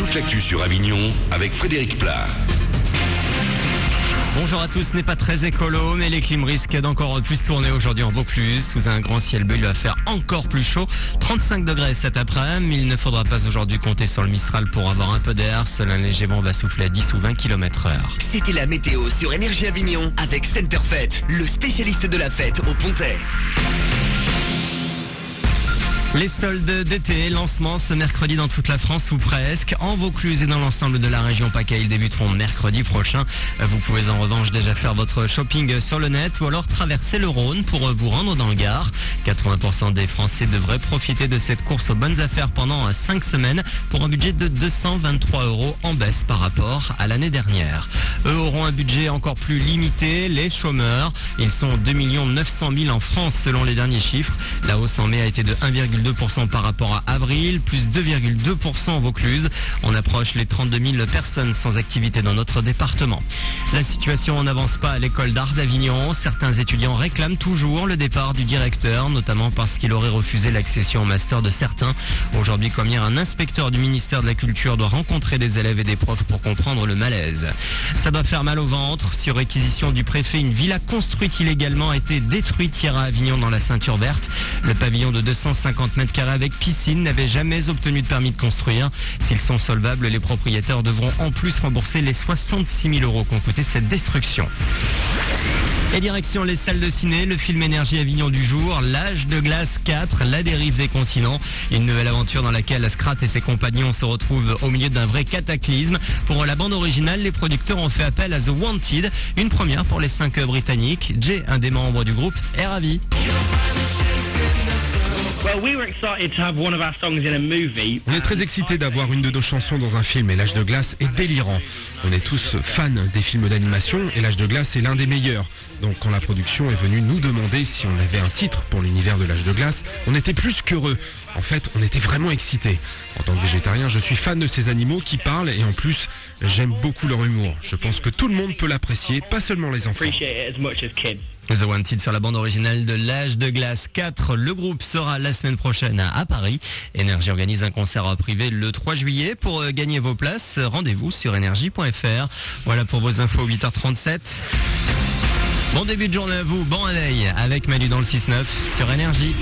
toute l'actu sur Avignon avec Frédéric Plat. Bonjour à tous, ce n'est pas très écolo, mais les clim risquent d'encore plus tourner aujourd'hui en Vaucluse. Sous un grand ciel bleu, il va faire encore plus chaud. 35 degrés cet après-midi. Il ne faudra pas aujourd'hui compter sur le Mistral pour avoir un peu d'air. Seul un léger vent va souffler à 10 ou 20 km/h. C'était la météo sur Énergie Avignon avec Centerfait, le spécialiste de la fête au Pontet. Les soldes d'été, lancement ce mercredi dans toute la France ou presque. En Vaucluse et dans l'ensemble de la région PACA, ils débuteront mercredi prochain. Vous pouvez en revanche déjà faire votre shopping sur le net ou alors traverser le Rhône pour vous rendre dans le Gard. 80% des Français devraient profiter de cette course aux bonnes affaires pendant 5 semaines pour un budget de 223 € en baisse par rapport à l'année dernière. Eux auront un budget encore plus limité, les chômeurs. Ils sont 2 900 000 en France selon les derniers chiffres. La hausse en mai a été de 1,2% par rapport à avril, plus 2,2% en Vaucluse. On approche les 32 000 personnes sans activité dans notre département. La situation n'avance pas à l'école d'art d'Avignon. Certains étudiants réclament toujours le départ du directeur, notamment parce qu'il aurait refusé l'accession au master de certains. Aujourd'hui comme hier, un inspecteur du ministère de la Culture doit rencontrer des élèves et des profs pour comprendre le malaise. Ça doit faire mal au ventre. Sur réquisition du préfet, une villa construite illégalement a été détruite hier à Avignon dans la ceinture verte. Le pavillon de 250 mètres carrés avec piscine n'avait jamais obtenu de permis de construire. S'ils sont solvables, les propriétaires devront en plus rembourser les 66 000 € qu'ont coûté cette destruction. Et direction les salles de ciné, le film Énergie Avignon du jour, L'âge de glace 4, la dérive des continents. Une nouvelle aventure dans laquelle Scrat et ses compagnons se retrouvent au milieu d'un vrai cataclysme. Pour la bande originale, les producteurs ont fait appel à The Wanted, une première pour les 5 britanniques. Jay, un des membres du groupe, est ravi. On est très excités d'avoir une de nos chansons dans un film et L'âge de glace est délirant. On est tous fans des films d'animation et L'âge de glace est l'un des meilleurs. Donc quand la production est venue nous demander si on avait un titre pour l'univers de L'âge de glace, on était plus qu'heureux. En fait, on était vraiment excités. En tant que végétarien, je suis fan de ces animaux qui parlent et en plus, j'aime beaucoup leur humour. Je pense que tout le monde peut l'apprécier, pas seulement les enfants. The Wanted sur la bande originale de L'âge de glace 4. Le groupe sera la semaine prochaine à Paris. Énergie organise un concert privé le 3 juillet. Pour gagner vos places, rendez-vous sur énergie.fr. Voilà pour vos infos 8h37. Bon début de journée à vous, bon réveil avec Manu dans le 6-9 sur Énergie.